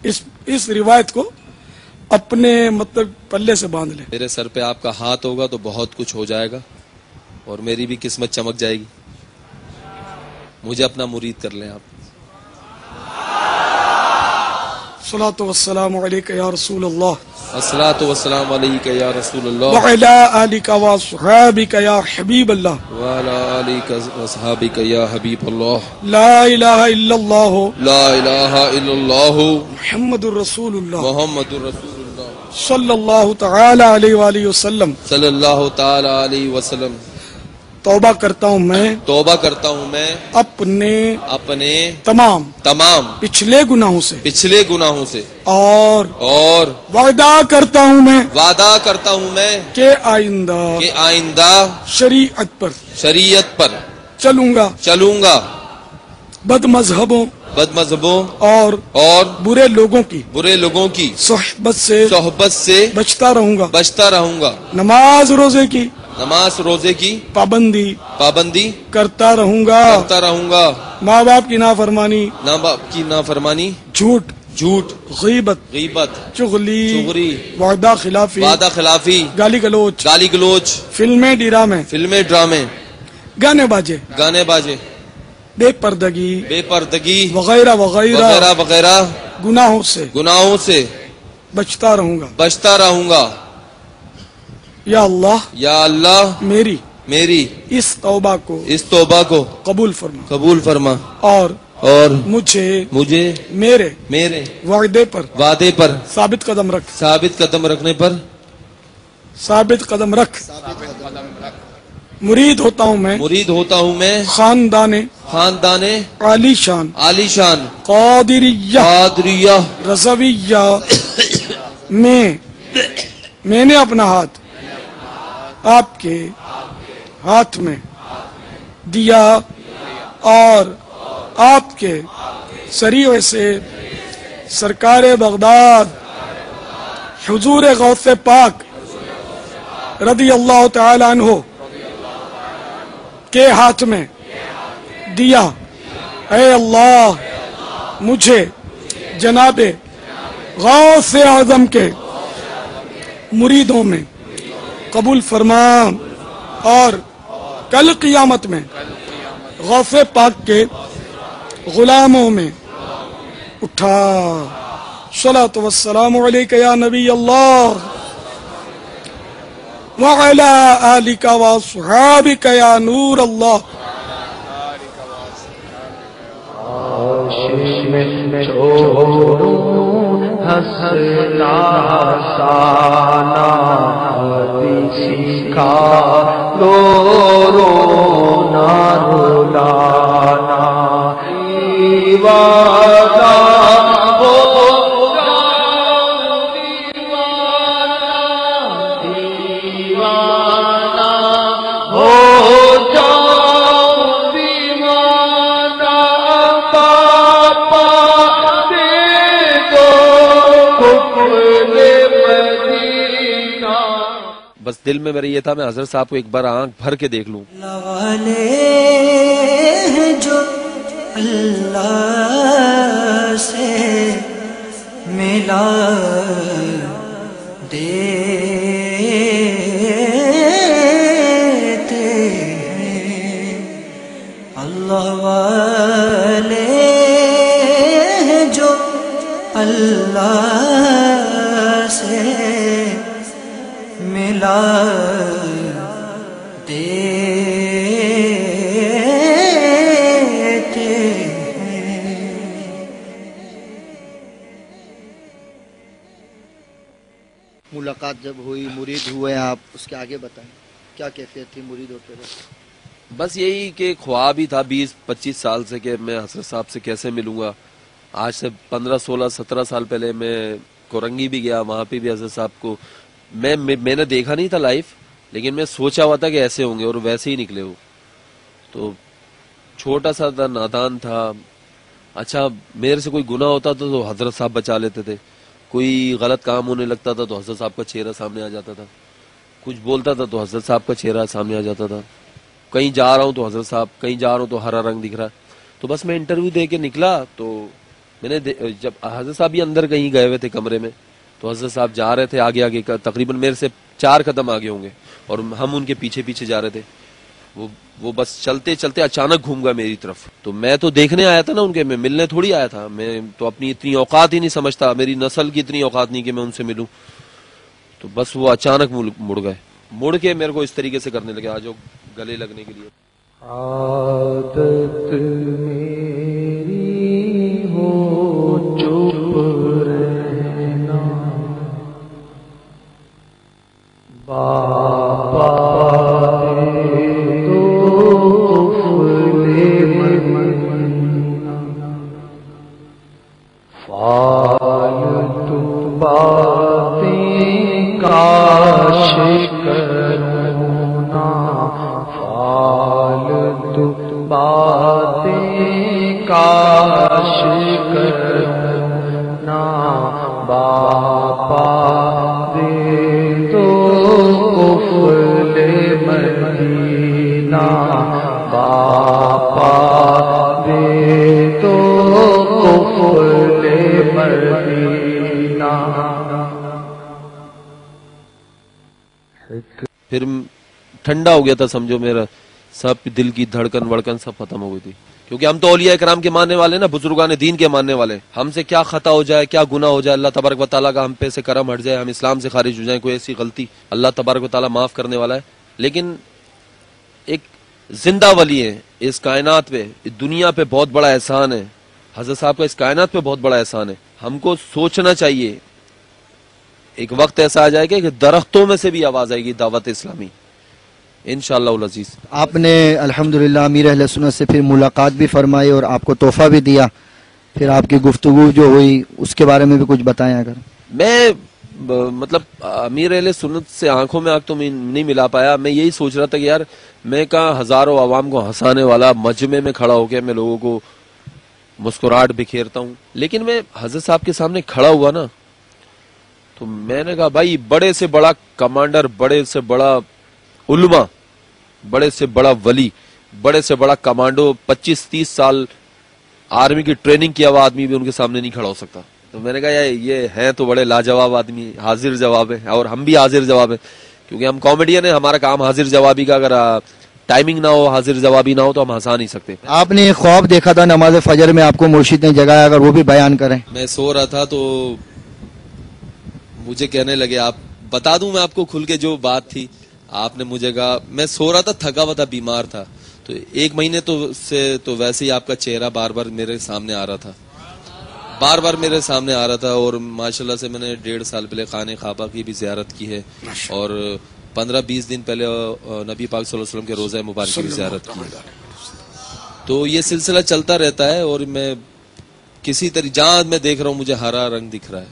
اس روایت کو اپنے مطلب پلے سے باندھ لیں. میرے سر پہ آپ کا ہاتھ ہوگا تو بہت کچھ ہو جائے گا اور میری بھی قسمت چمک جائے گی. مجھے اپنا مرید کر لیں آپ. الصلاۃ والسلام علیک یا رسول اللہ الصلاۃ والسلام علیک یا رسول اللہ وعلی آلک واصحابک یا حبیب اللہ وعلی آلک واصحابک یا حبیب اللہ. لا الہ الا اللہ لا الہ الا اللہ محمد الرسول اللہ محمد رسول اللہ صلی اللہ تعالی علیہ وآلہ وسلم. صلی اللہ تعالی علیہ وسلم. توبہ کرتا ہوں میں توبہ کرتا ہوں میں اپنے تمام پچھلے گناہوں سے اور وعدہ کرتا ہوں میں کہ آئندہ شریعت پر چلوں گا بد مذہبوں اور برے لوگوں کی صحبت سے بچتا رہوں گا. نماز روزے کی پابندی کرتا رہوں گا. ماں باپ کی نافرمانی جھوٹ غیبت چغلی وعدہ خلافی گالی گلوچ فلمیں ڈرامے گانے باجے بے پردگی وغیرہ گناہوں سے بچتا رہوں گا. یا اللہ میری اس توبہ کو قبول فرما اور مجھے میرے وعدے پر ثابت قدم رکھ. مرید ہوتا ہوں میں خاندان عالی شان قادریہ رضویہ میں نے اپنا ہاتھ آپ کے ہاتھ میں دیا اور آپ کے سریعے سے سرکار بغداد حضور غوث پاک رضی اللہ تعالی عنہ کے ہاتھ میں دیا. اے اللہ مجھے جناب غوث اعظم کے مریدوں میں قبول فرما اور کل قیامت میں غوث پاک کے غلاموں میں اٹھا. صلاۃ والسلام علیک یا نبی اللہ وعلی آلک واصحابک یا نور اللہ. ہنسنا سانا سیکھا رونا رلانا دیوانہ بس دل میں میرے یہ تھا میں حضرت صاحب کو ایک بار آنکھ بھر کے دیکھ لوں. جو اللہ سے ملا دیتے ہیں اللہ والے جو اللہ سے ملا دیتے ہیں. ملاقات جب ہوئی مرید ہوئے آپ اس کے آگے بتائیں کیا کیفیت تھی مرید ہوتے وقت؟ بس یہی کہ خواب ہی تھا 20-25 سال سے کہ میں حضرت صاحب سے کیسے ملوں گا. آج سے 15-16-17 سال پہلے میں کورنگی بھی گیا, وہاں پہ بھی حضرت صاحب کو میں نے دیکھا نہیں تھا لائف, لیکن میں سوچا ہوا تھا کہ ایسے ہوں گے اور ویسے ہی نکلے وہ. تو چھوٹا سا تھا, نادان تھا. اچھا میرے سے کوئی گناہ ہوتا تھا تو حضرت صاحب بچا لیتے تھے, کوئی غلط کام ہونے لگتا تھا تو حضرت صاحب کا چہرہ سامنے آ جاتا تھا, کچھ بولتا تھا تو حضرت صاحب کا چہرہ سامنے آ جاتا تھا, کہیں جا رہا ہوں تو حضرت صاحب, کہیں جا رہا ہوں تو ہرا رنگ دکھ رہا ہے. تو بس میں انٹرویو دے کے نکلا تو میں نے جب حضرت صاحب بھی اندر کہیں گئے ہوئے تھے کمرے میں تو حضرت صاحب جا رہے تھے آگے آگے، تقریباً میرے سے 4 قدم آگے ہوں گے اور ہم ان کے پیچھے پیچھے جا رہے تھے. وہ بس چلتے چلتے اچانک گھوم گیا میری طرف. تو میں تو دیکھنے آیا تھا نا ان کے، میں ملنے تھوڑی آیا تھا. میں تو اپنی اتنی اوقات ہی نہیں سمجھتا، میری نسل کی اتنی اوقات نہیں کہ میں ان سے ملوں. تو بس وہ اچانک مڑ گئے، مڑ کے میرے کو اس طریقے سے کرنے لگے آج گلے لگنے کے لیے. عادت میری ہو چپ رہنا بابا فالتو باتیں کاش کروں نا، فالتو باتیں کاش کروں نا، باپا دے دو قفل مدینہ، باپا دے دو قفل مدینہ. پھر ٹھنڈا ہو گیا تھا سمجھو، میرا سب دل کی دھڑکن وڑکن سب ختم ہو گئی تھی. کیونکہ ہم تو اولیاء کرام کے ماننے والے نا، بزرگان دین کے ماننے والے. ہم سے کیا خطا ہو جائے، کیا گناہ ہو جائے، اللہ تبارک و تعالیٰ کا ہم پہ سے کرم ہٹ جائے، ہم اسلام سے خارج ہو جائیں، کوئی ایسی غلطی، اللہ تبارک و تعالیٰ معاف کرنے والا ہے. لیکن ایک زندہ ولی ہے اس کائنات پہ، اس دنیا پہ بہت بڑا احسان ہے. حضرت صاحب کا اس کائنات پہ بہت بڑا احسان ہے. ہم کو سوچنا چاہیے، ایک وقت ایسا آ جائے گا کہ درختوں میں سے بھی آواز آئے گی دعوت اسلامی انشاءاللہ العزیز. آپ نے الحمدللہ امیر اہل سنت سے پھر ملاقات بھی فرمائی اور آپ کو تحفہ بھی دیا. پھر آپ کی گفتگو جو ہوئی اس کے بارے میں بھی کچھ بتائیں اگر. میں مطلب امیر اہل سنت سے آنکھوں میں آنکھ تو نہیں ملا پایا. میں یہی سوچ رہا تھا کہ یار میں کہاں ہزاروں عوام کو ہنسانے والا مجمع میں کھڑا ہو کے میں لوگوں کو مسکراہٹ بکھیرتا ہوں. لیکن میں حضرت صاحب کے سامنے کھڑا ہوا نا تو میں نے کہا بھائی بڑے سے بڑا کمانڈر، بڑے سے بڑا علماء، بڑے سے بڑا ولی، بڑے سے بڑا کمانڈو، 25-30 سال آرمی کی ٹریننگ کیا ہوا آدمی بھی ان کے سامنے نہیں کھڑا ہو سکتا. تو میں نے کہا یہ ہیں تو بڑے لاجواب آدمی، حاضر جواب ہے. اور ہم بھی حاضر جواب ہیں کیونکہ ہم کامیڈین ہیں. ہمارا کام حاضر جوابی کا، اگر ٹائمنگ نہ ہو، حاضر جوابی نہ ہو تو ہم ہنسا نہیں سکتے. آپ نے ایک خواب دیکھا تھا نماز فجر میں، آپ کو مرشد نے جگایا، اگر وہ بھی بیان کریں. میں سو رہا تھا تو مجھے کہنے لگے، آپ بتا دوں میں آپ کو کھل کے جو بات تھی. آپ نے مجھے کہا، میں سو رہا تھا، تھکا ہوا تھا، بیمار تھا. تو 1 مہینے تو ویسے ہی آپ کا چہرہ بار بار میرے سامنے آ رہا تھا، بار بار میرے سامنے آ رہا تھا. اور ماشاءاللہ سے میں نے 1.5 سال پہلے خانہ کعبہ کی بھی زیارت کی ہے اور 15-20 دن پہلے نبی پاک صلی اللہ علیہ وسلم کے روضہ مبارک کی بھی زیارت کی ہے. تو یہ سلسلہ چلتا رہتا ہے. اور میں کسی طرح جہاں میں دیکھ رہا ہوں مجھے ہرا رنگ دکھ رہا ہے،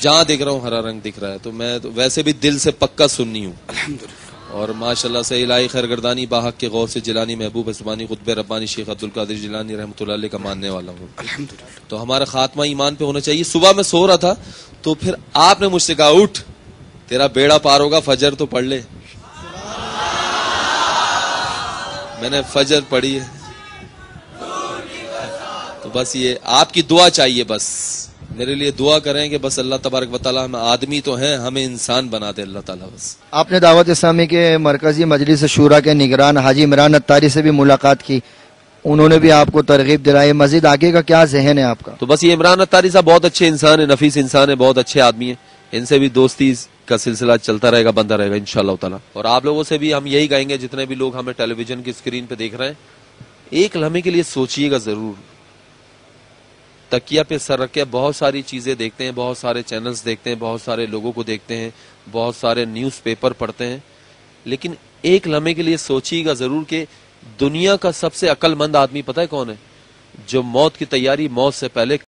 جہاں دیکھ رہا ہوں ہرا رنگ دکھ رہا ہے. تو میں ویسے بھی دل سے پکا سنی ہوں اور ماشاءاللہ سے الہی خیرگردانی باحق کے غوث جیلانی محبوب زبانی قطب ربانی شیخ عبد القادر جیلانی رحمۃ اللہ علیہ کا ماننے والا ہوں. تو ہمارا خاتمہ ایمان پہ ہونا چاہیے. صبح میں سو رہا تھا تو پھر آپ نے مجھ سے کہا اٹھ، تیرا بیڑا پار ہوگا، فجر تو پڑھ لے. میں نے فجر پڑھی ہے. تو بس یہ آپ کی دعا چاہیے، بس میرے لیے دعا کریں کہ بس اللہ تبارک و تعالیٰ، ہم آدمی تو ہیں، ہمیں انسان بنا دے اللہ تعالیٰ. بس آپ نے دعوت اسلامی کے مرکزی مجلس شورا کے نگران حاجی عمران اتاری سے بھی ملاقات کی، انہوں نے بھی آپ کو ترغیب دلائی. مزید آگے کا کیا ذہن ہے آپ کا؟ تو بس یہ عمران اتاری صاحب بہت اچھے انسان ہیں، نفیس انسان ہیں، بہت اچھے آدمی ہیں. ان سے بھی دوستی کا سلسلہ چلتا رہے گا، بنتا رہے گا انشاءاللہ تعالیٰ. اور آپ لوگوں سے بھی ہم یہی کہیں گے، جتنے بھی لوگ ہمیں ٹیلی ویژن کی اسکرین پہ دیکھ رہے ہیں، ایک لمحے کے لیے سوچئے گا ضرور. تکیہ پہ سر رکھ کے بہت ساری چیزیں دیکھتے ہیں، بہت سارے چینلز دیکھتے ہیں، بہت سارے لوگوں کو دیکھتے ہیں، بہت سارے نیوز پیپر پڑھتے ہیں. لیکن ایک لمحے کے لیے سوچئے گا ضرور کہ دنیا کا سب سے عقل مند آدمی پتہ ہے کون ہے؟ جو موت کی تیاری موت سے پہلے